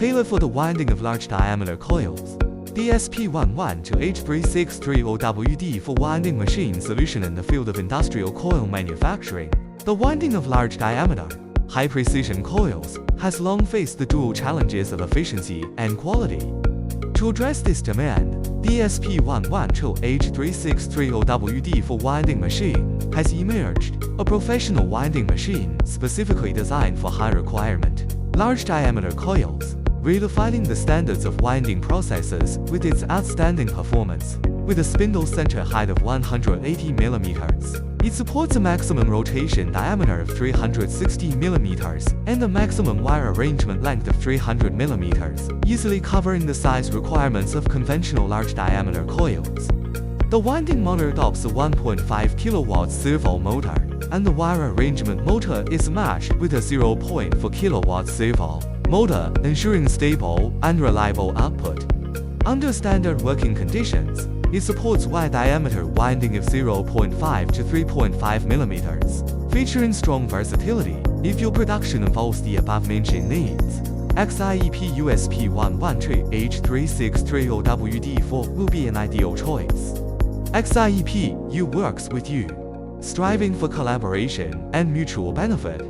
tailored for the winding of large diameter coils. The SP-112H3630WD for Winding Machine SolutionIn in the field of industrial coil manufacturing. The winding of large diameter, high-precision coils has long faced the dual challenges of efficiency and quality. To address this demand, the SP-112H3630WD for Winding Machine has emerged, a professional winding machine specifically designed for high-requirement, large-diameter coils, redefining the standards of winding processes with its outstanding performance. With a spindle center height of 180 mm, it supports a maximum rotation diameter of 360 mm and a maximum wire arrangement length of 300 mm, easily covering the size requirements of conventional large-diameter coils. The winding motor adopts a 1.5 kW servo motor, and the wire arrangement motor is matched with a 0.4 kW servo motor, ensuring stable and reliable output. Under standard working conditions, it supports wide-diameter winding of 0.5 to 3.5 mm, featuring strong versatility if your production involves the above-mentioned needs. XIEPU SP-112H3630WD4 will be an ideal choice. XIEPU works with you, striving for collaboration and mutual benefit.